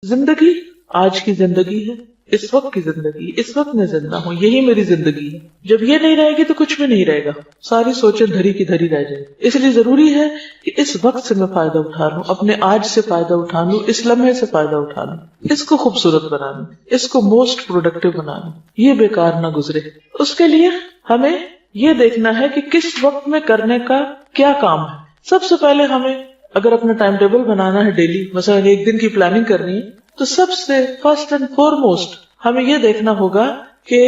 زندگی آج کی زندگی ہے، اس وقت کی زندگی، اس وقت میں زندہ ہوں، یہی میری زندگی ہے. جب یہ نہیں رہے گی تو کچھ بھی نہیں رہے گا، ساری سوچیں دھری کی دھری رہ جائے. اس لیے ضروری ہے کہ اس وقت سے میں فائدہ اٹھا لوں، اپنے آج سے فائدہ اٹھا لوں، اس لمحے سے فائدہ اٹھا لوں، اس کو خوبصورت بنا لوں، اس کو موسٹ پروڈکٹیو بنا لوں، یہ بیکار نہ گزرے. اس کے لیے ہمیں یہ دیکھنا ہے کہ کس وقت میں کرنے کا کیا کام ہے. سب سے پہلے ہمیں اگر اپنا ٹائم ٹیبل بنانا ہے ڈیلی، مثلا ایک دن کی پلاننگ کرنی ہے، تو سب سے فرسٹ اینڈ فورموسٹ ہمیں یہ دیکھنا ہوگا کہ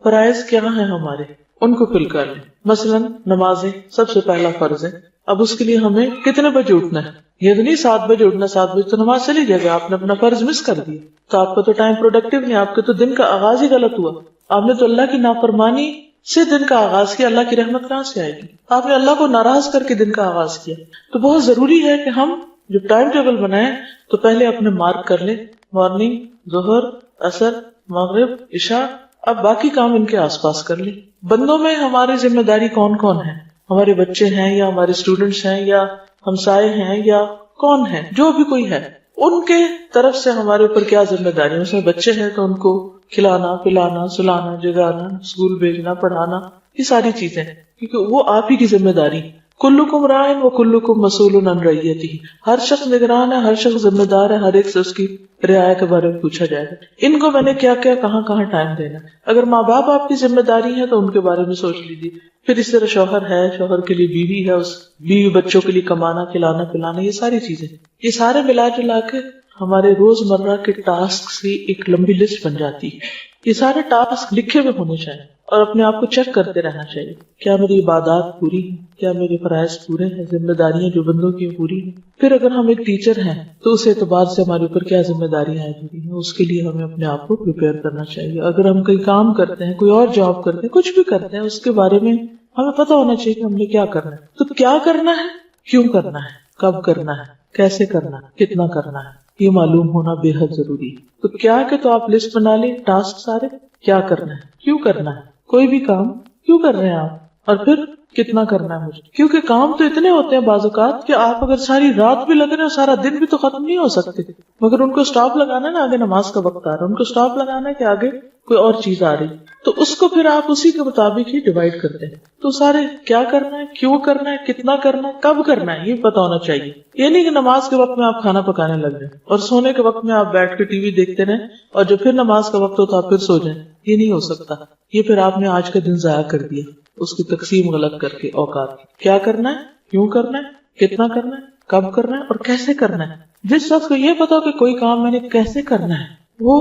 فرائض کیا ہیں ہمارے، ان کو فل کر لیں. مثلا نمازیں سب سے پہلا فرض ہے. اب اس کے لیے ہمیں کتنے بجے اٹھنا ہے؟ یہ تو نہیں 7 بجے اٹھنا، 7 بجے تو نماز چلی جائے گا، آپ نے اپنا فرض مس کر دیا تو آپ کا تو ٹائم پروڈکٹیو نہیں، آپ کے تو دن کا آغاز ہی غلط ہوا. آپ نے تو اللہ کی نافرمانی سے دن کا آغاز کیا، اللہ کی رحمت کہاں سے آئے گی؟ آپ نے اللہ کو ناراض کر کے دن کا آغاز کیا. تو بہت ضروری ہے کہ ہم جب ٹائم ٹیبل بنائیں تو پہلے اپنے مارک کر لیں، مارننگ، ظہر، عصر، مغرب، عشاء. اب باقی کام ان کے آس پاس کر لیں. بندوں میں ہماری ذمہ داری کون کون ہے؟ ہمارے بچے ہیں یا ہمارے اسٹوڈنٹس ہیں یا ہمسائے ہیں یا کون ہیں؟ جو بھی کوئی ہے ان کے طرف سے ہمارے اوپر کیا ذمہ داری ہے؟ اس میں بچے ہیں تو ان کو کھلانا، پلانا، سلانا، جگانا، اسکول بھیجنا، پڑھانا، یہ ساری چیزیں کیونکہ وہ آپ ہی کی ذمہ داری. کلکم راعٍ وکلکم مسئول عن رعیتہ، ہر شخص نگران ہے، ہر شخص ذمہ دار ہے، ہر ایک سے اس کی رعایا کے بارے میں پوچھا جائے گا. ان کو میں نے کیا کیا کہاں کہاں ٹائم دینا. اگر ماں باپ آپ کی ذمہ داری ہے تو ان کے بارے میں سوچ لیجیے. پھر اس طرح شوہر ہے، شوہر کے لیے بیوی ہے، اس بیوی بچوں کے لیے کمانا، کھلانا، پلانا، یہ ساری چیزیں، یہ سارے ملا جلا کے ہمارے روز مرہ کے ٹاسک کی ایک لمبی لسٹ بن جاتی ہے. یہ سارے ٹاسک لکھے ہوئے ہونے چاہیے اور اپنے آپ کو چیک کرتے رہنا چاہیے. کیا میری عبادات پوری ہیں؟ کیا میرے فرائض پورے ہیں؟ ذمہ داریاں جو بندوں کی پوری ہیں؟ پھر اگر ہم ایک ٹیچر ہیں تو اس اعتبار سے ہمارے اوپر کیا ذمہ داریاں آئی ہیں، اس کے لیے ہمیں اپنے آپ کو پریپیئر کرنا چاہیے. اگر ہم کوئی کام کرتے ہیں، کوئی اور جاب کرتے ہیں، کچھ بھی کرتے ہیں، اس کے بارے میں ہمیں پتہ ہونا چاہیے کہ ہم نے کیا کرنا ہے. تو کیا کرنا ہے، کیوں کرنا ہے، کب کرنا ہے، کیسے کرنا ہے، کتنا کرنا ہے، یہ معلوم ہونا بے حد ضروری ہے. تو کیا کہ تو آپ لسٹ بنا لیں ٹاسک سارے، کیا کرنا ہے، کیوں کرنا ہے، کوئی بھی کام کیوں کر رہے ہیں آپ، اور پھر کتنا کرنا ہے مجھے. کیونکہ کام تو اتنے ہوتے ہیں بعض اوقات کہ آپ اگر ساری رات بھی لگ رہے ہیں، سارا دن بھی تو ختم نہیں ہو سکتے، مگر ان کو سٹاپ لگانا ہے نا، آگے نماز کا وقت آ رہا ہے، ان کو سٹاپ لگانا ہے کہ آگے کوئی اور چیز آ رہی، تو اس کو پھر آپ اسی کے مطابق ہی ڈیوائڈ کرتے ہیں. تو سارے کیا کرنا ہے، کیوں کرنا ہے، کتنا کرنا ہے، کب کرنا ہے، یہ پتا ہونا چاہیے. یہ نہیں کہ نماز کے وقت میں آپ کھانا پکانے لگ جائیں اور سونے کے وقت میں آپ بیٹھ کے ٹی وی دیکھتے رہیں اور جب پھر نماز کا وقت ہو تو آپ پھر سو جائیں. یہ نہیں ہو سکتا. یہ پھر آپ نے آج کا دن ضائع کر دیا اس کی تقسیم غلط کر کے. اوقات کیا کرنا ہے، کیوں کرنا ہے، کتنا کرنا ہے، کب کرنا ہے اور کیسے کرنا ہے. جس شخص کو یہ پتا ہو کہ کوئی کام میں نے کیسے کرنا ہے، وہ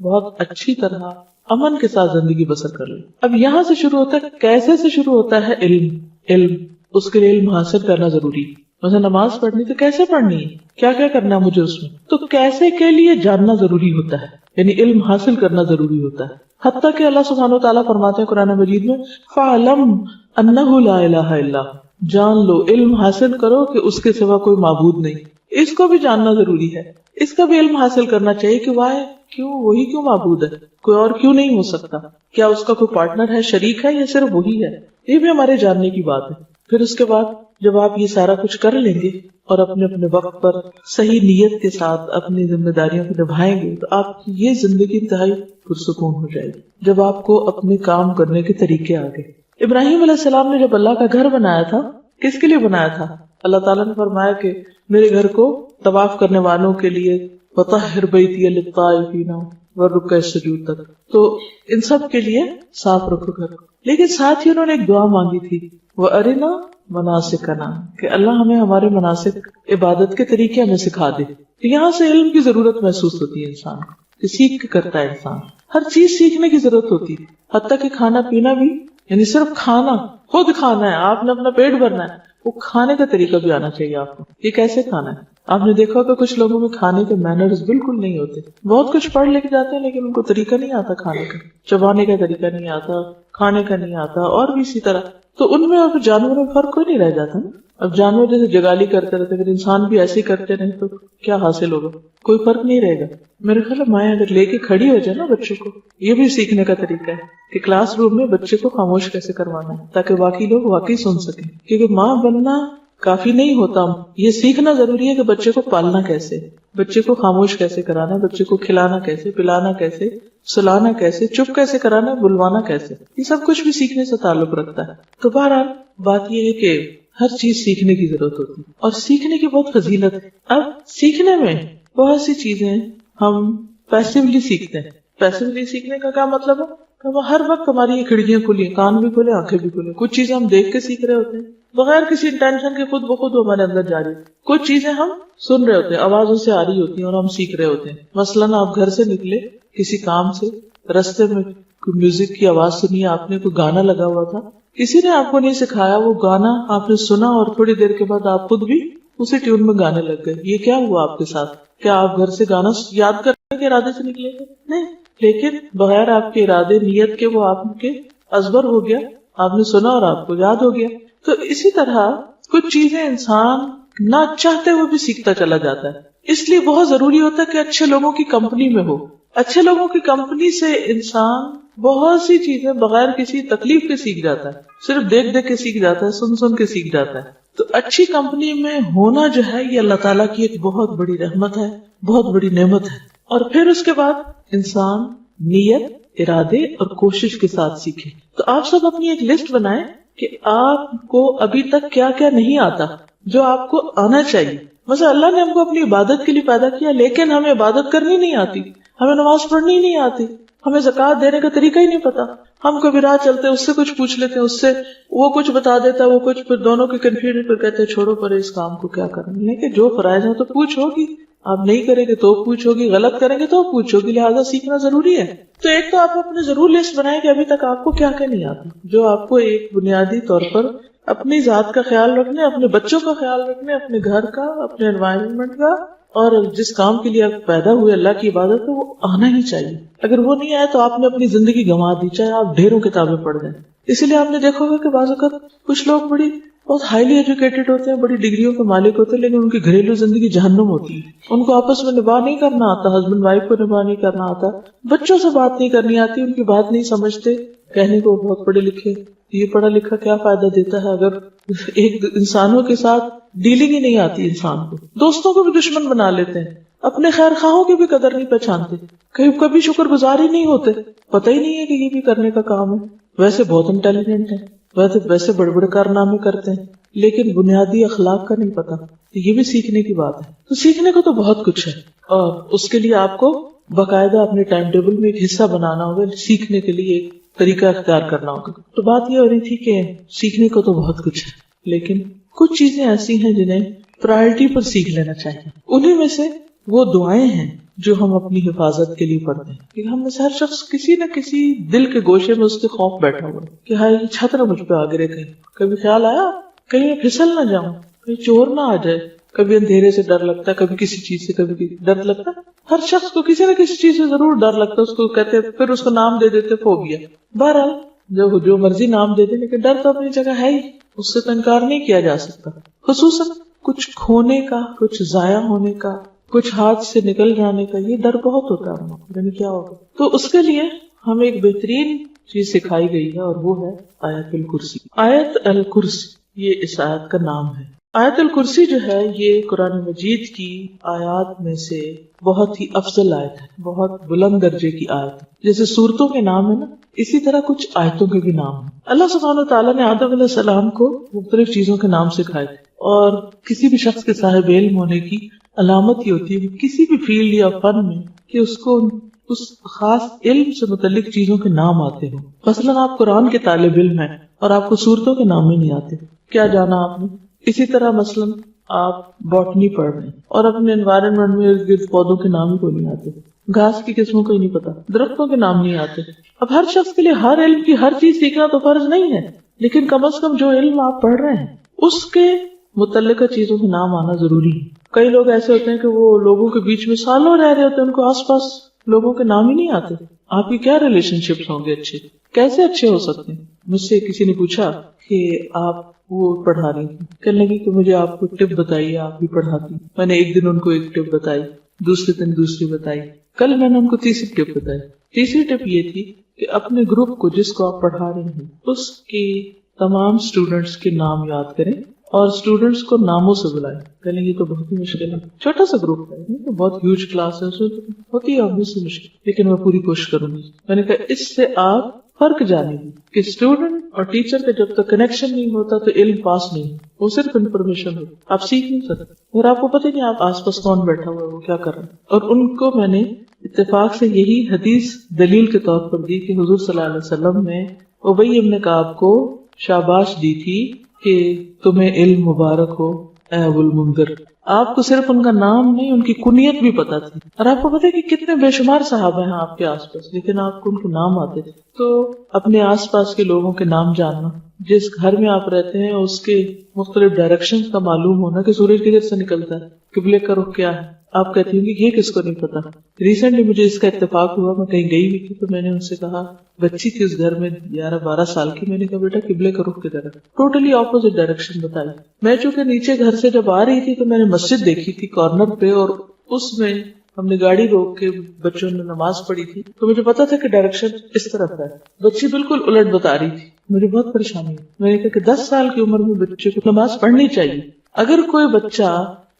بہت اچھی طرح امن کے ساتھ زندگی بسر کر لے. اب یہاں سے شروع ہوتا ہے، کیسے سے شروع ہوتا ہے علم. اس کے لیے علم حاصل کرنا ضروری ہے. مثلا نماز پڑھنی تو کیسے پڑھنی ہے، کیا کیا کرنا ہے مجھے اس میں، تو کیسے کے لیے جاننا ضروری ہوتا ہے، یعنی علم حاصل کرنا ضروری ہوتا ہے. حتیٰ کہ اللہ سبحانہ وتعالیٰ فرماتے ہیں قرآن مجید میں فَاعْلَمْ أَنَّهُ لَا إِلَٰهَ إِلَّا هُوَ، جان لو، علم حاصل کرو کہ اس کے سوا کوئی معبود نہیں. اس کو بھی جاننا ضروری ہے، اس کا بھی علم حاصل کرنا چاہیے کہ واہ کیوں، وہی کیوں معبود ہے، کوئی اور کیوں نہیں ہو سکتا، کیا اس کا کوئی پارٹنر ہے، شریک ہے یا صرف وہی ہے. یہ بھی ہمارے جاننے کی بات ہے. پھر اس کے بعد جب آپ یہ سارا کچھ کر لیں گے اور اپنے اپنے وقت پر صحیح نیت کے ساتھ اپنی ذمہ داریوں کو نبھائیں گے تو آپ کی یہ زندگی انتہائی پرسکون ہو جائے گی جب آپ کو اپنے کام کرنے کے طریقے آ گئے. ابراہیم علیہ السلام نے جب اللہ کا گھر بنایا تھا، کس کے لیے بنایا تھا؟ اللہ تعالیٰ نے فرمایا کہ میرے گھر کو طواف کرنے والوں کے لیے وطہر بیتی للطائفین والرکع السجود تک، تو ان سب کے لیے صاف رکھو گھر. لیکن ساتھ ہی انہوں نے ایک دعا مانگی تھی، وَأَرِنَا مَنَاسِكَنَا، کہ اللہ ہمیں ہمارے مناسک عبادت کے طریقے ہمیں سکھا دے. یہاں سے علم کی ضرورت محسوس ہوتی ہے انسان کو کہ سیکھ کے کرتا ہے انسان. ہر چیز سیکھنے کی ضرورت ہوتی ہے، حتیٰ کہ کھانا پینا بھی، یعنی صرف کھانا، خود کھانا ہے، آپ نے اپنا پیٹ بھرنا ہے، وہ کھانے کا طریقہ بھی آنا چاہیے آپ کو، یہ کیسے کھانا ہے. آپ نے دیکھا کہ کچھ لوگوں میں کھانے کے مینرز بالکل نہیں ہوتے، بہت کچھ پڑھ لے کے جاتے ہیں لیکن ان کو طریقہ نہیں آتا کھانے کا، چبانے کا طریقہ نہیں آتا، کھانے کا نہیں آتا، اور بھی اسی طرح. تو ان میں اور جانوروں میں فرق کوئی نہیں رہ جاتا نا. اب جانور جیسے جگالی کرتے رہتے، اگر انسان بھی ایسے ہی کرتے رہے تو کیا حاصل ہوگا؟ کوئی فرق نہیں رہے گا. میرے خیال مائیں اگر لے کے کھڑی ہو جائے نا بچوں کو، یہ بھی سیکھنے کا طریقہ ہے کہ کلاس روم میں بچے کو خاموش کیسے کروانا ہے تاکہ باقی لوگ واقعی سن سکیں. کیونکہ ماں بننا کافی نہیں ہوتا. یہ سیکھنا ضروری ہے کہ بچے کو پالنا کیسے، بچے کو خاموش کیسے کرانا، بچے کو کھلانا کیسے، پلانا کیسے، سلانا کیسے، چپ کیسے کرانا، بلوانا کیسے، یہ سب کچھ بھی سیکھنے سے تعلق رکھتا ہے. تو بہرحال بات یہ ہے کہ ہر چیز سیکھنے کی ضرورت ہوتی ہے اور سیکھنے کی بہت فضیلت ہے. اب سیکھنے میں بہت سی چیزیں ہم پیسیولی سیکھتے ہیں. پیسیولی سیکھنے کا کیا مطلب ہے کہ وہ ہر وقت ہماری یہ کھڑکیاں کھلی ہیں، کان بھی کھلے، آنکھیں بھی کھلے. کچھ چیزیں ہم دیکھ کے سیکھ رہے ہوتے ہیں بغیر کسی انٹینشن کے، خود بخود ہمارے اندر جاری. کچھ چیزیں ہم سن رہے ہوتے ہیں، آوازوں سے آ رہی ہوتی ہیں اور ہم سیکھ رہے ہوتے ہیں. مثلاً آپ گھر سے نکلے کسی کام سے، رستے میں کوئی میوزک کی آواز سنی، آپ نے کوئی گانا لگا ہوا تھا، کسی نے آپ کو نہیں سکھایا، وہ گانا آپ نے سنا اور تھوڑی دیر کے بعد آپ خود بھی اسی ٹیون میں گانے لگ گئے. یہ کیا ہوا آپ کے ساتھ؟ کیا آپ گھر سے گانا یاد کرنے کے ارادے سے نکلے گے؟ نہیں، لیکن بغیر آپ کے ارادے نیت کے وہ آپ کے ازبر ہو گیا، آپ نے سنا اور آپ کو یاد ہو گیا. تو اسی طرح کچھ چیزیں انسان نہ چاہتے ہوئے بھی سیکھتا چلا جاتا ہے. اس لیے بہت ضروری ہوتا ہے کہ اچھے لوگوں کی کمپنی میں ہو. اچھے لوگوں کی کمپنی سے انسان بہت سی چیزیں بغیر کسی تکلیف کے سیکھ جاتا ہے، صرف دیکھ دیکھ کے سیکھ جاتا ہے، سن سن کے سیکھ جاتا ہے. تو اچھی کمپنی میں ہونا جو ہے یہ اللہ تعالیٰ کی ایک بہت بڑی رحمت ہے، بہت بڑی نعمت ہے. اور پھر اس کے بعد انسان نیت، ارادے اور کوشش کے ساتھ سیکھے. تو آپ سب اپنی ایک لسٹ بنائیں کہ آپ کو ابھی تک کیا کیا نہیں آتا جو آپ کو آنا چاہیے. مثلا اللہ نے ہم کو اپنی عبادت کے لیے پیدا کیا، لیکن ہمیں عبادت کرنی نہیں آتی، ہمیں نماز پڑھنی نہیں آتی، ہمیں زکوٰۃ دینے کا طریقہ ہی نہیں پتا. ہم کبھی راہ چلتے اس سے کچھ پوچھ لیتے ہیں، اس سے وہ کچھ بتا دیتا ہے، وہ کچھ، پھر دونوں کی کنفیوژن پہ کہتے ہیں چھوڑو پر اس کام کو کیا کرنا. لیکن جو فرائض ہیں تو پوچھ ہوگی، آپ نہیں کریں گے تو پوچھ ہوگی، غلط کریں گے تو پوچھ ہوگی، لہٰذا سیکھنا ضروری ہے. تو ایک تو آپ اپنے ضرور لسٹ بنائیں کہ ابھی تک آپ کو کیا کیا نہیں آتا، جو آپ کو ایک بنیادی طور پر اپنی ذات کا خیال رکھنے، اپنے بچوں کا خیال رکھنے، اپنے گھر کا، اپنے انوائرمنٹ کا، اور جس کام کے لیے آپ پیدا ہوئے اللہ کی عبادت ہے وہ آنا ہی چاہیے. اگر وہ نہیں آئے تو آپ نے اپنی زندگی گنوا دی، چاہے آپ ڈھیروں کتابیں پڑھ جائیں. اسی لیے آپ نے دیکھا ہوگا کہ بعض اوقات کچھ لوگ بہت ہائیلی ایجوکیٹڈ ہوتے ہیں، بڑی ڈگریوں کے مالک ہوتے ہیں، لیکن ان کی گھریلو زندگی جہنم ہوتی ہے. ان کو آپس میں نباہ نہیں کرنا آتا، ہسبینڈ وائف کو نباہ نہیں کرنا آتا، بچوں سے بات نہیں کرنی آتی، ان کی بات نہیں سمجھتے. کہنے کو بہت پڑھے لکھے، یہ پڑھا لکھا کیا فائدہ دیتا ہے اگر ایک انسانوں کے ساتھ ڈیلنگ ہی نہیں آتی انسان کو. دوستوں کو بھی دشمن بنا لیتے ہیں، اپنے خیر خواہوں کی بھی قدر نہیں پہچانتے، کبھی شکر گزار ہی نہیں ہوتے، پتہ ہی نہیں ہے کہ یہ بھی کرنے کا کام ہے. ویسے بہت انٹیلیجنٹ ہیں، ویسے بڑے بڑے کارنامے کرتے ہیں، لیکن بنیادی اخلاق کا نہیں پتا. یہ بھی سیکھنے کی بات ہے. تو سیکھنے کو تو بہت کچھ ہے، اور اس کے لیے آپ کو باقاعدہ اپنے ٹائم ٹیبل میں ایک حصہ بنانا ہوگا، سیکھنے کے لیے ایک طریقہ اختیار کرنا ہوگا. تو بات یہ ہو رہی تھی کہ سیکھنے کو تو بہت کچھ ہے، لیکن کچھ چیزیں ایسی ہیں جنہیں پرائرٹی پر سیکھ لینا چاہیے. انہیں میں سے وہ دعائیں ہیں جو ہم اپنی حفاظت کے لیے پڑھتے ہیں. کہ ہم میں سے ہر شخص کسی نہ کسی دل کے گوشے میں اس کے خوف بیٹھا ہوا ہے کہ ہاں یہ چھت نہ مجھ پہ آ گرے. کہیں کبھی خیال آیا کہیں میں پھسل نہ جاؤں، کہیں چور نہ آ جائے. کبھی اندھیرے سے ڈر لگتا ہے، کبھی کسی چیز سے کبھی ڈر لگتا ہے. ہر شخص کو کسی نہ کسی چیز سے ضرور ڈر لگتا ہے. اس کو کہتے پھر اس کو نام دے دیتے فوبیا. بہرحال جو مرضی نام دے دے، لیکن ڈر تو اپنی جگہ ہے ہی، اس سے تو انکار نہیں کیا جا سکتا. خصوصاً کچھ کھونے کا، کچھ ضائع ہونے کا، کچھ ہاتھ سے نکل جانے کا، یہ ڈر بہت ہوتا ہے. یعنی کیا ہوگا؟ تو اس کے لیے ہمیں ایک بہترین چیز سکھائی گئی ہے، اور وہ ہے آیت الکرسی. آیت الکرسی یہ اس آیت کا نام ہے. آیت الکرسی جو ہے یہ قرآن مجید کی آیات میں سے بہت ہی افضل آیت ہے، بہت بلند درجے کی آیت ہے. جیسے سورتوں کے نام ہے نا، اسی طرح کچھ آیتوں کے بھی نام ہیں. اللہ سبحانہ وتعالیٰ نے آدم علیہ السلام کو مختلف چیزوں کے نام سکھائے تھے، اور کسی بھی شخص کے صاحب علم ہونے کی علامت یہ ہوتی ہے کہ کسی بھی فیلڈ یا فن میں کہ اس کو اس خاص علم سے متعلق چیزوں کے نام آتے ہوں. مثلاً آپ قرآن کے طالب علم ہیں اور آپ کو سورتوں کے نام ہی نہیں آتے، کیا جانا آپ نے. اسی طرح مثلاً آپ باٹنی پڑھ رہے ہیں اور اپنے انوائرمنٹ میں ارد گرد پودوں کے نام ہی کو نہیں آتے، گھاس کی قسموں کو ہی نہیں پتا، درختوں کے نام نہیں آتے. اب ہر شخص کے لیے ہر علم کی ہر چیز سیکھنا تو فرض نہیں ہے، لیکن کم از کم جو علم آپ پڑھ رہے ہیں اس کے متعلقہ چیزوں کے نام آنا ضروری ہے. کئی لوگ ایسے ہوتے ہیں کہ وہ لوگوں کے بیچ میں سالوں رہ رہے ہوتے ہیں، ان کو آس پاس لوگوں کے نام ہی نہیں آتے. آپ کی کیا ریلیشن شپس ہوں گے اچھے، کیسے اچھے ہو سکتے ہیں؟ مجھ سے کسی نے پوچھا کہ آپ وہ پڑھا رہی تھی، کہنے لگی کہ مجھے آپ کو ٹپ بتائیے، آپ بھی پڑھاتی. میں نے ایک دن ان کو ایک ٹپ بتائی، دوسرے دن دوسری بتائی، کل میں نے ان کو تیسری ٹپ بتائی. تیسری ٹپ یہ تھی کہ اپنے گروپ کو جس کو آپ پڑھا رہے ہیں اس کی تمام اسٹوڈینٹس کے نام یاد کریں اور اسٹوڈینٹس کو ناموں سے بلائیں. کہنے یہ تو بہت ہی مشکل ہے, چھوٹا سا گروپ ہے, یہ تو بہت ہیوج کلاس ہے, اس میں ہوتی ہے obvious سی مشکل, لیکن میں پوری کوشش کروں گی. میں نے کہا اس سے آپ فرق جانیں گے کہ اسٹوڈنٹ اور ٹیچر کا جب تک کنیکشن نہیں ہوتا تو علم پاس نہیں, وہ صرف انفارمیشن ہو, آپ سیکھ نہیں سکتے. اور آپ کو پتہ نہیں آپ آس پاس کون بیٹھا ہوا ہے, وہ کیا کر رہا ہے. اور ان کو میں نے اتفاق سے یہی حدیث دلیل کے طور پر دی کہ حضور صلی اللہ علیہ وسلم نے ابی ابن کعب کو شاباش دی تھی کہ تمہیں علم مبارک ہو اے ابو المنذر. آپ کو صرف ان کا نام نہیں, ان کی کنیت بھی پتا تھی. اور آپ کو پتا ہے کہ کتنے بے شمار صحابہ ہیں آپ کے آس پاس, لیکن آپ کو ان کے نام آتے تھے. تو اپنے آس پاس کے لوگوں کے نام جاننا, جس گھر میں آپ رہتے ہیں اس کے مختلف ڈائریکشن کا معلوم ہونا کہ سورج کدھر سے نکلتا ہے, قبلے کا رخ کیا ہے. آپ کہتی ہوں کہ یہ کس کو نہیں پتا. ریسنٹلی مجھے اس کا اتفاق ہوا, میں کہیں گئی ہوئی تھی تو میں نے ان سے کہا, بچی تھی اس گھر میں 11-12 سال کی, میں نے کہا بیٹا قبلے کا رخ کدھر ہے, ٹوٹلی اپوزٹ ڈائریکشن بتائی. میں چونکہ نیچے گھر سے جب آ رہی تھی تو میں نے مسجد دیکھی تھی کارنر پہ, اور اس میں ہم نے گاڑی روک کے بچوں نے نماز پڑھی تھی, تو مجھے پتا تھا کہ ڈائریکشن اس طرف ہے. بچی بالکل الٹ بتا رہی تھی, مجھے بہت پریشانی ہوئی. میں نے کہا کہ 10 سال کی عمر میں بچے کو نماز پڑھنی چاہیے. اگر کوئی بچہ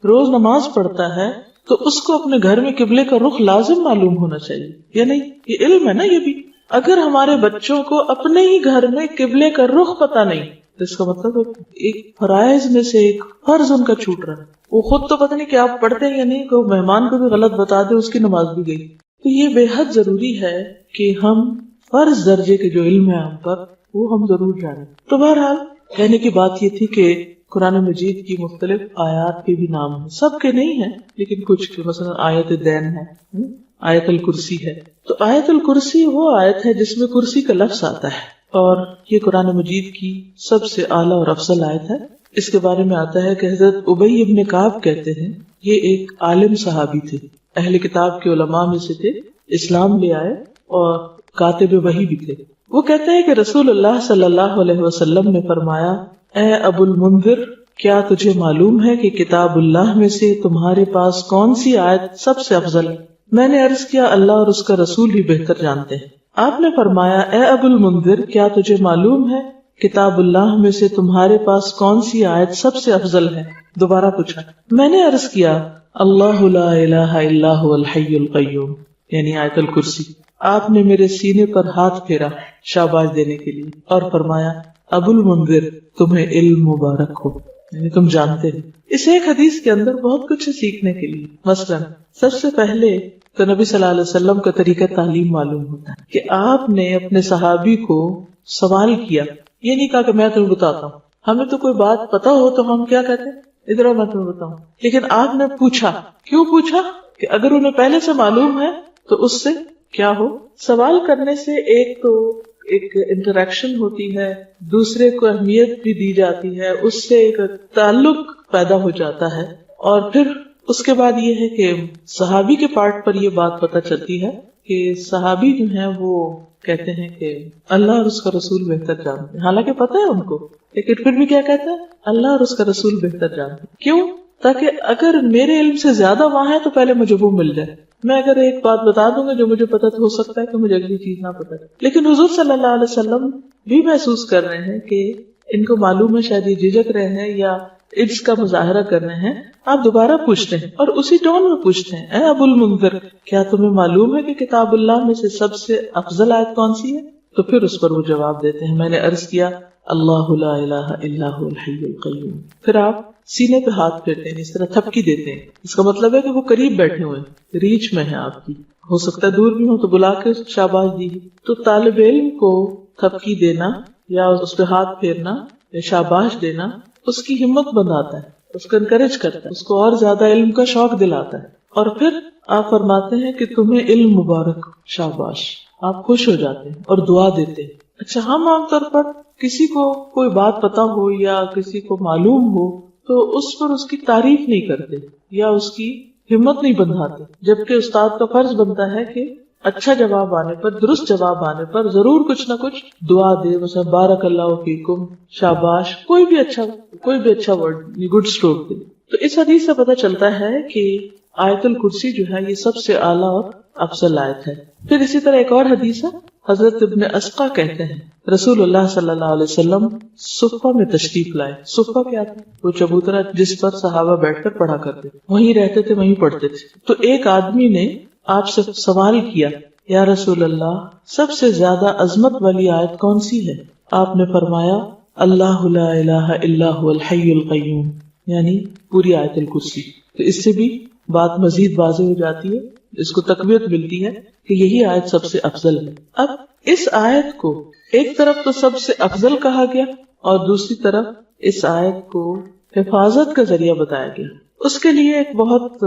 روز نماز پڑھتا ہے تو اس کو اپنے گھر میں قبلے کا رخ لازم معلوم ہونا چاہیے, یا نہیں؟ یہ علم ہے نا یہ بھی. اگر ہمارے بچوں کو اپنے ہی گھر میں قبلے کا رخ پتا نہیں تو اس کا مطلب ایک فرائض میں سے ایک فرض ان کا چھوٹ رہا ہے. وہ خود تو پتہ نہیں کہ آپ پڑھتے ہیں یا نہیں, کہ مہمان کو بھی غلط بتا دے, اس کی نماز بھی گئی. تو یہ بے حد ضروری ہے کہ ہم فرض درجے کے جو علم ہے ہم پر, وہ ہم ضرور جانیں. تو بہرحال کہنے کی بات یہ تھی کہ قرآن مجید کی مختلف آیات کے بھی نام ہیں, سب کے نہیں ہیں لیکن کچھ کے, مثلا آیت دین ہے, آیت الکرسی ہے. تو آیت الکرسی وہ آیت ہے جس میں کرسی کا لفظ آتا ہے, اور یہ قرآن مجید کی سب سے اعلیٰ اور افضل آیت ہے. اس کے بارے میں آتا ہے کہ حضرت ابی ابن کعب کہتے ہیں, یہ ایک عالم صحابی تھے, اہل کتاب کے علماء میں سے تھے, اسلام لے آئے اور کاتب وحی بھی تھے. وہ کہتے ہیں کہ رسول اللہ صلی اللہ علیہ وسلم نے فرمایا, اے ابو المنذر, کیا تجھے معلوم ہے کہ کتاب اللہ میں سے تمہارے پاس کون سی آیت سب سے افضل ہے؟ میں نے عرض کیا, اللہ اور اس کا رسول ہی بہتر جانتے ہیں. آپ نے فرمایا, اے ابو المنذر, کیا تجھے معلوم ہے کتاب اللہ میں سے تمہارے پاس کون سی آیت سب سے افضل ہے؟ دوبارہ پوچھا. میں نے عرض کیا, اللہ لا الہ الا هو الحی القیوم, یعنی آیت الکرسی. آپ نے میرے سینے پر ہاتھ پھیرا شاباش دینے کے لیے اور فرمایا, ابو المنذر, تمہیں علم مبارک ہو, یعنی تم جانتے ہیں. اس ایک حدیث کے اندر بہت کچھ ہے سیکھنے کے لیے. مثلا سب سے پہلے تو نبی صلی اللہ علیہ وسلم کا طریقہ تعلیم معلوم ہوتا ہے کہ آپ نے اپنے صحابی کو سوال کیا, یہ نہیں کہا کہ میں تمہیں بتاتا ہوں. ہمیں تو کوئی بات پتا ہو تو ہم کیا کہتے ہیں, ادھر میں تمہیں بتاؤں. لیکن آپ نے پوچھا. کیوں پوچھا؟ کہ اگر انہیں پہلے سے معلوم ہے تو اس سے کیا ہو. سوال کرنے سے ایک تو ایک انٹریکشن ہوتی ہے, دوسرے کو اہمیت بھی دی جاتی ہے, اس سے ایک تعلق پیدا ہو جاتا ہے. اور پھر اس کے بعد یہ ہے کہ صحابی کے پارٹ پر یہ بات پتہ چلتی ہے کہ صحابی جو ہیں وہ کہتے ہیں کہ اللہ اور اس کا رسول بہتر جانتے ہیں. حالانکہ پتہ ہے ان کو, لیکن پھر بھی کیا کہتے ہیں, اللہ اور اس کا رسول بہتر جانتے ہیں. کیوں؟ تاکہ اگر میرے علم سے زیادہ وہاں ہے تو پہلے مجھے وہ مل جائے. میں اگر ایک بات بتا دوں گا جو مجھے پتا تو ہو سکتا ہے کہ مجھے اگلی چیز نہ پتا. لیکن حضور صلی اللہ علیہ وسلم بھی محسوس کر رہے ہیں کہ ان کو معلوم ہے, شاید یہ جھجک رہے ہیں یا عجز کا مظاہرہ کر رہے ہیں. آپ دوبارہ پوچھتے ہیں اور اسی ٹون میں پوچھتے ہیں, اے ابو المنذر, کیا تمہیں معلوم ہے کہ کتاب اللہ میں سے سب سے افضل آیت کون سی ہے؟ تو پھر اس پر وہ جواب دیتے ہیں, میں نے عرض کیا, اللہ لا الہ الا هو الحی القیوم. پھر آپ سینے پہ ہاتھ پھیرتے ہیں, اس طرح تھپکی دیتے ہیں. اس کا مطلب ہے کہ وہ قریب بیٹھے ہوئے ہیں, ریچ میں ہیں آپ کی. ہو سکتا ہے دور بھی ہو تو بلا کے شاباش دی. تو طالب علم کو تھپکی دینا یا اس پہ ہاتھ پھیرنا یا شاباش دینا اس کی ہمت بندھاتا ہے, اس کو انکریج کرتا ہے, اس کو اور زیادہ علم کا شوق دلاتا ہے. اور پھر آپ فرماتے ہیں کہ تمہیں علم مبارک, شاباش. آپ خوش ہو جاتے ہیں اور دعا دیتے ہیں. اچھا, ہم عام طور پر کسی کو کوئی بات پتا ہو یا کسی کو معلوم ہو تو اس پر اس کی تعریف نہیں کرتے یا اس کی ہمت نہیں بندھاتے, جبکہ استاد کا فرض بنتا ہے کہ اچھا جواب آنے پر, درست جواب آنے پر ضرور کچھ نہ کچھ دعا دے, مثلا بارک اللہ فیکم, شاباش, کوئی بھی اچھا ورڈ, گڈ اسٹروک دے. تو اس حدیث سے پتہ چلتا ہے کہ آیت الکرسی جو ہے یہ سب سے اعلیٰ اور افضل آیت ہے. پھر اسی طرح ایک اور حدیث ہے, حضرت ابن اسقا کہتے ہیں رسول اللہ صلی اللہ علیہ وسلم صفہ میں تشریف لائے. صفہ کیا تھا؟ وہ چبوترا جس پر صحابہ بیٹھ کر پڑھا کرتے تھے، وہیں رہتے تھے، وہیں پڑھتے تھے. تو ایک آدمی نے آپ سے سوال کیا، یا رسول اللہ سب سے زیادہ عظمت والی آیت کون سی ہے؟ آپ نے فرمایا اللہ لا الہ الا هو الحی القیوم، یعنی پوری آیت الکرسی. تو اس سے بھی بات مزید واضح ہو جاتی ہے، اس کو تقویت ملتی ہے کہ یہی آیت سب سے افضل ہے. اب اس آیت کو ایک طرف تو سب سے افضل کہا گیا اور دوسری طرف اس آیت کو حفاظت کا ذریعہ بتایا گیا. اس کے لیے ایک بہت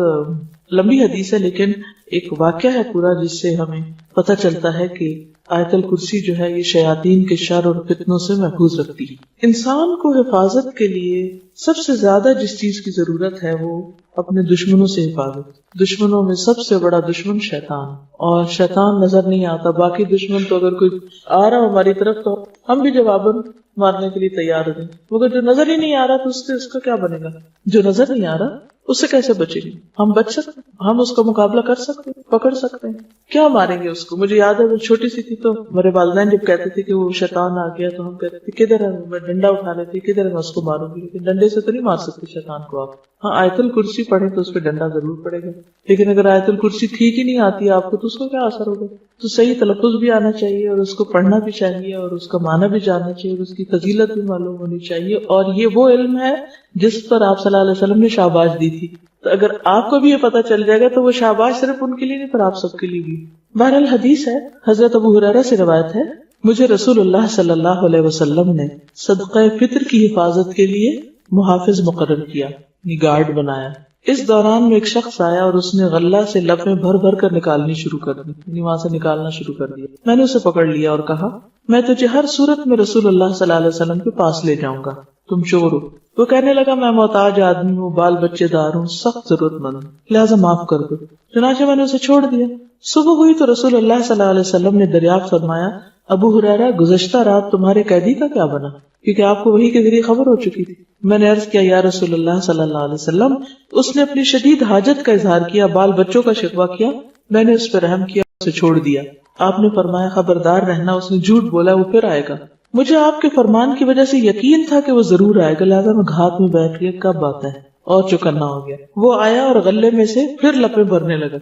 لمبی حدیث ہے، لیکن ایک واقعہ ہے پورا جس سے ہمیں پتہ چلتا ہے کہ آیت الکرسی جو ہے یہ شیاطین کے شر اور فتنوں سے محفوظ رکھتی ہے. انسان کو حفاظت کے لیے سب سے زیادہ جس چیز کی ضرورت ہے وہ اپنے دشمنوں سے حفاظت. دشمنوں میں سب سے بڑا دشمن شیطان، اور شیطان نظر نہیں آتا. باقی دشمن تو اگر کوئی آ رہا ہماری طرف تو ہم بھی جواباً مارنے کے لیے تیار ہیں، مگر جو نظر ہی نہیں آ رہا تو اس کا کیا بنے گا؟ جو نظر نہیں آ رہا اس سے کیسے بچیں گے؟ ہم بچ سکتے ہیں، ہم اس کا مقابلہ کر سکتے ہیں، پکڑ سکتے ہیں. کیا ماریں گے اس کو؟ مجھے یاد ہے وہ چھوٹی سی تھی تو میرے والدین جب کہتے تھے کہ وہ شیطان آ گیا تو ہم کہتے تھے کدھر ہے، میں ڈنڈا اٹھا لیتی کدھر ہے میں اس کو ماروں گی. لیکن ڈنڈے سے تو نہیں مار سکتے شیطان کو آپ. ہاں آیت الکرسی پڑھیں تو اس پہ ڈنڈا ضرور پڑے گا، لیکن اگر آیت الکرسی ٹھیک ہی نہیں آتی آپ کو تو اس کو کیا اثر ہوگا؟ تو صحیح تلفظ بھی آنا چاہیے اور اس کو پڑھنا بھی چاہیے اور اس کا معنی بھی جاننا چاہیے اور اس کی فضیلت بھی معلوم ہونی چاہیے. اور یہ وہ علم ہے جس پر آپ صلی اللہ علیہ وسلم نے شاباش دی تھی. تو اگر آپ کو بھی یہ پتہ چل جائے گا تو وہ شاباش صرف ان کے لیے نہیں پر آپ سب کے لیے بھی. بہرحال حدیث ہے، حضرت ابو ہریرہ سے روایت ہے، مجھے رسول اللہ صلی اللہ علیہ وسلم نے صدقہ فطر کی حفاظت کے لیے محافظ مقرر کیا، گارڈ بنایا. اس دوران میں ایک شخص آیا اور اس نے غلہ سے لپیں بھر بھر کر نکالنی شروع کر دی، یعنی وہاں سے نکالنا شروع کر دیا. میں نے اسے پکڑ لیا اور کہا میں تجھے ہر صورت میں رسول اللہ صلی اللہ علیہ وسلم کے پاس لے جاؤں گا، تم چور ہو. وہ کہنے لگا میں محتاج آدمی ہوں، بال بچے دار ہوں، سخت ضرورت مند ہوں، لہٰذا معاف کر دو. چنانچہ میں نے اسے چھوڑ دیا. صبح ہوئی تو رسول اللہ صلی اللہ علیہ وسلم نے دریافت فرمایا ابو ہریرہ گزشتہ رات تمہارے قیدی کا کیا بنا؟ کیونکہ آپ کو وحی کے ذریعے خبر ہو چکی تھی. میں نے عرض کیا یا رسول اللہ صلی اللہ علیہ وسلم اس نے اپنی شدید حاجت کا اظہار کیا، بال بچوں کا شکوہ کیا، میں نے اس پر رحم کیا، اسے چھوڑ دیا. آپ نے فرمایا خبردار رہنا، اس نے جھوٹ بولا، وہ پھر آئے گا. مجھے آپ کے فرمان کی وجہ سے یقین تھا کہ وہ ضرور آئے گا، لہٰذا میں گھات میں بیٹھ گیا کب آتا ہے اور چوکنا ہو گیا. وہ آیا اور غلے میں سے پھر لپیں بھرنے لگا.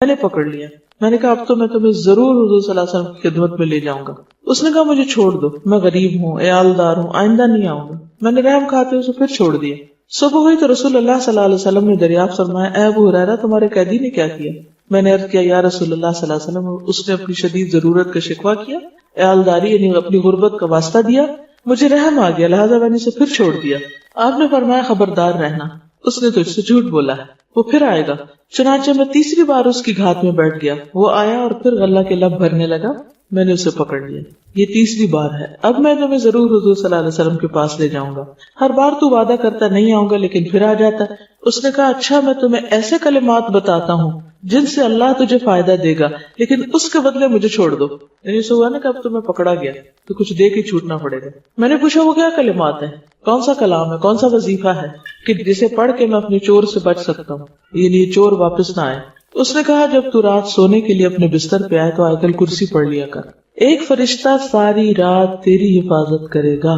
میں نے پکڑ لیا. میں نے کہا اب تو میں تمہیں ضرور حضور صلی اللہ علیہ وسلم کی خدمت میں لے جاؤں گا. اس نے کہا مجھے چھوڑ دو، میں غریب ہوں، عیالدار ہوں، آئندہ نہیں آؤں گا. میں نے رحم کھاتے اسے پھر چھوڑ دیا. صبح ہوئی تو رسول اللہ صلی اللہ علیہ وسلم نے دریافت فرمایا اے ابو ہریرہ تمہارے قیدی نے کیا کیا؟ میں نے عرض کیا یا رسول اللہ صلی اللہ علیہ وسلم اس نے اپنی شدید ضرورت کا شکوہ کیا، عیالداری یعنی اپنی غربت کا واسطہ دیا، مجھے رحم آ گیا لہٰذا میں نے اسے پھر چھوڑ دیا. آپ نے فرمایا خبردار رہنا، اس نے تجھ سے جھوٹ بولا ہے، وہ پھر آئے گا. چنانچہ میں تیسری بار اس کی گھات میں بیٹھ گیا. وہ آیا اور پھر غلہ کے لب بھرنے لگا. میں نے اسے پکڑ لیا. یہ تیسری بار ہے. اب میں تمہیں ضرور حضور صلی اللہ علیہ وسلم کے پاس لے جاؤں گا. ہر بار تو وعدہ کرتا نہیں آؤں گا لیکن پھر آ جاتا. اس نے کہا اچھا میں تمہیں ایسے کلمات بتاتا ہوں جن سے اللہ تجھے فائدہ دے گا لیکن اس کے بدلے مجھے چھوڑ دو. یعنی اسے ہوا نا کہ اب تمہیں پکڑا گیا تو کچھ دے کے چھوٹنا پڑے گا. میں نے پوچھا وہ کیا کلمات ہیں، کون سا کلام ہے، کون سا وظیفہ ہے کہ جسے پڑھ کے میں اپنے چور سے بچ سکتا ہوں، یعنی چور واپس نہ آئے. اس نے کہا جب تو رات سونے کے لیے اپنے بستر پہ آئے تو آیت الکرسی پڑھ لیا کر. ایک فرشتہ ساری رات تیری حفاظت کرے گا،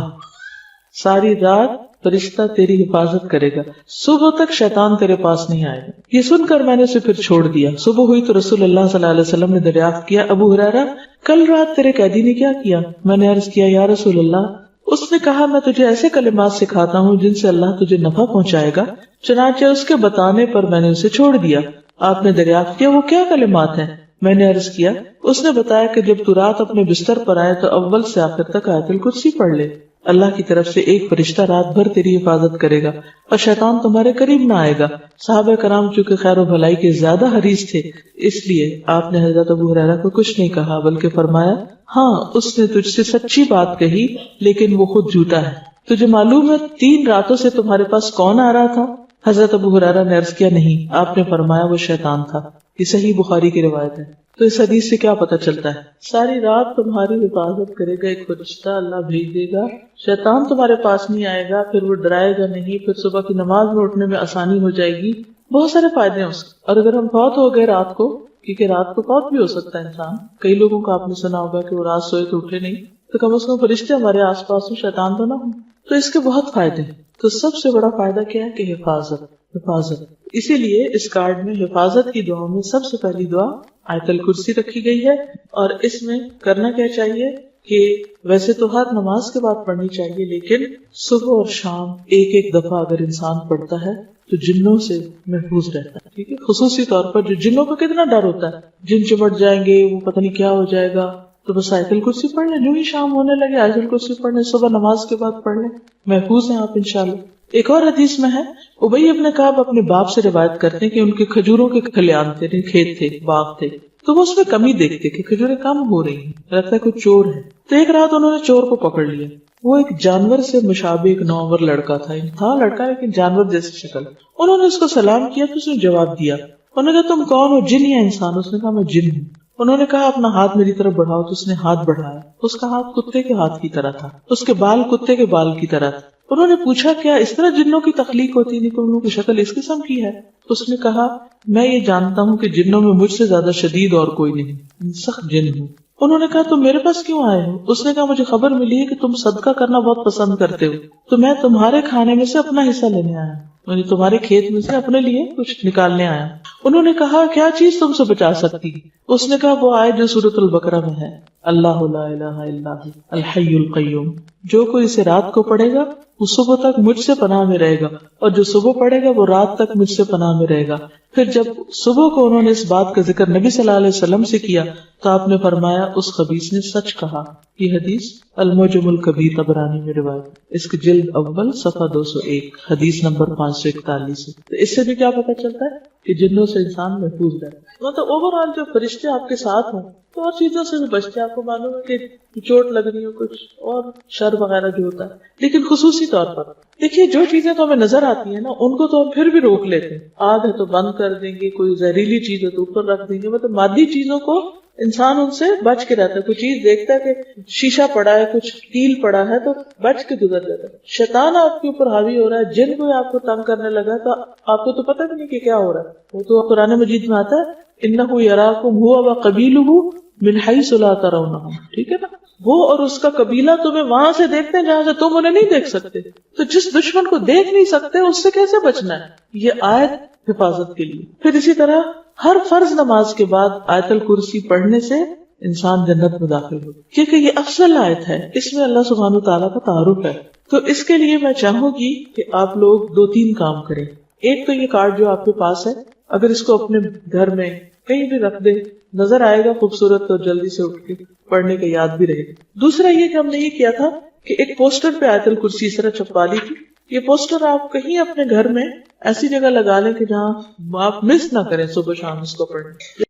ساری رات فرشتہ تیری حفاظت کرے گا، صبح تک شیطان تیرے پاس نہیں آئے گا. یہ سن کر میں نے اسے پھر چھوڑ دیا. صبح ہوئی تو رسول اللہ صلی اللہ علیہ وسلم نے دریافت کیا ابو ہریرہ کل رات تیرے قیدی نے کیا کیا؟ میں نے عرض کیا یا رسول اللہ اس نے کہا میں تجھے ایسے کلمات سکھاتا ہوں جن سے اللہ تجھے نفع پہنچائے گا. چنانچہ اس کے بتانے پر میں نے اسے چھوڑ دیا. آپ نے دریافت کیا وہ کیا کلمات ہیں؟ میں نے عرض کیا اس نے بتایا کہ جب تو رات اپنے بستر پر آئے تو اول سے آخر تک آیت الکرسی پڑھ لے. اللہ کی طرف سے ایک فرشتہ رات بھر تیری حفاظت کرے گا اور شیطان تمہارے قریب نہ آئے گا. صحابہ کرام چونکہ خیر و بھلائی کے زیادہ حریص تھے اس لیے آپ نے حضرت ابو ہریرہ کو کچھ نہیں کہا بلکہ فرمایا ہاں اس نے تجھ سے سچی بات کہی لیکن وہ خود جھوٹا ہے. تجھے معلوم ہے 3 راتوں سے تمہارے پاس کون آ رہا تھا؟ حضرت ابو ہریرہ نے عرض کیا نہیں. آپ نے فرمایا وہ شیطان تھا. یہ صحیح بخاری کی روایت ہے. تو اس حدیث سے کیا پتہ چلتا ہے؟ ساری رات تمہاری حفاظت کرے گا ایک فرشتہ، اللہ بھیج دے گا، شیطان تمہارے پاس نہیں آئے گا، پھر وہ ڈرائے گا نہیں، پھر صبح کی نماز میں اٹھنے میں آسانی ہو جائے گی. بہت سارے فائدے ہیں اس کے. اور اگر ہم فوت ہو گئے رات کو کیونکہ رات کو فوت بھی ہو سکتا ہے انسان. کئی لوگوں کو آپ نے سنا ہوگا کہ وہ رات سوئے تو اٹھے نہیں، تو کم از کم فرشتے ہمارے آس پاس میں، شیطان تو نہ ہوں. تو اس کے بہت فائدے ہیں. تو سب سے بڑا فائدہ کیا ہے کہ حفاظت. اسی لیے اس کارڈ میں حفاظت کی دعاؤں میں سب سے پہلی دعا آیت الکرسی رکھی گئی ہے. اور اس میں کرنا کیا چاہیے کہ ویسے تو ہر نماز کے بعد پڑھنی چاہیے، لیکن صبح اور شام ایک ایک دفعہ اگر انسان پڑھتا ہے تو جنوں سے محفوظ رہتا ہے. ٹھیک ہے، خصوصی طور پر جو جنوں کو کتنا ڈر ہوتا ہے، جن چمٹ جائیں گے، وہ پتہ نہیں کیا ہو جائے گا، تو بس آیت الکرسی پڑھ لیں. جو ہی شام ہونے لگے آیت الکرسی پڑھ لیں، صبح نماز کے بعد پڑھ لیں، محفوظ ہیں آپ انشاءاللہ. ایک اور حدیث میں ہے، ابی ابن کعب اپنے باپ سے روایت کرتے ہیں کہ ان کے کھجوروں کے کھلیان تھے، کھیت تھے، باغ تھے، تو وہ اس میں کمی دیکھتے کہ کھجوریں کم ہو رہی ہیں، لگتا ہے کوئی چور ہے. تو ایک رات انہوں نے چور کو پکڑ لیا. وہ ایک جانور سے مشابہ ایک نوآور لڑکا تھا لڑکا لیکن جانور جیسی شکل. انہوں نے اس کو سلام کیا تو اس نے جواب دیا. انہوں نے کہا تم کون ہو، جن یا انسان؟ اس نے کہا میں جن ہوں. انہوں نے کہا اپنا ہاتھ میری طرف بڑھاؤ، تو اس نے ہاتھ بڑھایا. اس کا ہاتھ کتے کے ہاتھ کی طرح تھا، اس کے بال کتے کے بال کی طرح تھے. انہوں نے پوچھا کیا اس طرح جنوں کی تخلیق ہوتی ہے؟ ان کی شکل اس قسم کی ہے. اس نے کہا میں یہ جانتا ہوں کہ جنوں میں مجھ سے زیادہ شدید اور کوئی نہیں، سخت جن ہوں. انہوں نے کہا تم میرے پاس کیوں آئے ہو؟ اس نے کہا مجھے خبر ملی ہے کہ تم صدقہ کرنا بہت پسند کرتے ہو، تو میں تمہارے کھانے میں سے اپنا حصہ لینے آیا، یعنی تمہارے کھیت میں سے اپنے لیے کچھ نکالنے آیا. انہوں نے کہا کیا چیز تم سے بچا سکتی؟ اس نے کہا وہ آیت جو سورۃ البقرہ میں ہے، اللہ لا الہ الا ہو الحی القیوم، جو کوئی اسے رات کو پڑھے گا وہ صبح تک مجھ سے پناہ میں رہے گا، اور جو صبح پڑھے گا وہ رات تک مجھ سے پناہ میں رہے گا. پھر جب صبح کو انہوں نے اس بات کا ذکر نبی صلی اللہ علیہ وسلم سے کیا تو آپ نے فرمایا اس خبیث نے سچ کہا. یہ حدیث المعجم الکبیر طبرانی میں روایت، اس کی جلد اول صفحہ 201، حدیث نمبر 541. تو اس سے بھی کیا پتہ چلتا ہے کہ جنوں سے انسان محفوظ رہتا ہے. مطلب اوورآل جو فرشتے آپ کے ساتھ ہوں تو اور چیزوں سے بھی بچتے. آپ کو معلوم ہے کہ چوٹ لگنی ہو، کچھ اور شر وغیرہ جو ہوتا ہے، لیکن خصوصی طور پر دیکھیے جو چیزیں تو ہمیں نظر آتی ہیں نا ان کو تو ہم پھر بھی روک لیتے ہیں. آگ ہے تو بند کر دیں گے، کوئی زہریلی چیز ہے تو اوپر رکھ دیں گے. مطلب مادی چیزوں کو انسان ان سے بچ کے رہتا ہے. کوئی چیز دیکھتا ہے کہ شیشہ پڑا ہے، کچھ کیل پڑا ہے تو بچ کے گزر جاتا ہے. شیطان آپ کے اوپر حاوی ہو رہا ہے، جن کو آپ کو تنگ کرنے لگا تو آپ کو تو پتہ بھی نہیں کہ کیا ہو رہا ہے. وہ تو قرآن مجید میں آتا ہے انہ یراکم هو وقبیلہ من حیث لا ترونہم. ٹھیک ہے نا، وہ اور اس کا قبیلہ تمہیں وہاں سے دیکھتے ہیں جہاں سے تم انہیں نہیں دیکھ سکتے. تو جس دشمن کو دیکھ نہیں سکتے اس سے کیسے بچنا ہے؟ یہ آیت حفاظت کے لیے. پھر اسی طرح ہر فرض نماز کے بعد آیت الکرسی پڑھنے سے انسان جنت میں داخل ہو، کیونکہ یہ افضل آیت ہے، اس میں اللہ سبحانہ وتعالیٰ کا تعارف ہے. تو اس کے لیے میں چاہوں گی کہ آپ لوگ 2-3 کام کریں. ایک تو یہ کارڈ جو آپ کے پاس ہے، اگر اس کو اپنے گھر میں کہیں بھی رکھ دے، نظر آئے گا خوبصورت تو جلدی سے اٹھ کے پڑھنے کا یاد بھی رہے گا. دوسرا یہ کہ ہم نے یہ کیا تھا کہ ایک پوسٹر پہ آیت الکرسی اس طرح چھپا لی تھی. یہ پوسٹر آپ کہیں اپنے گھر میں ایسی جگہ لگا لیں کہ جہاں آپ مس نہ کریں صبح شام اس کو پڑھیں.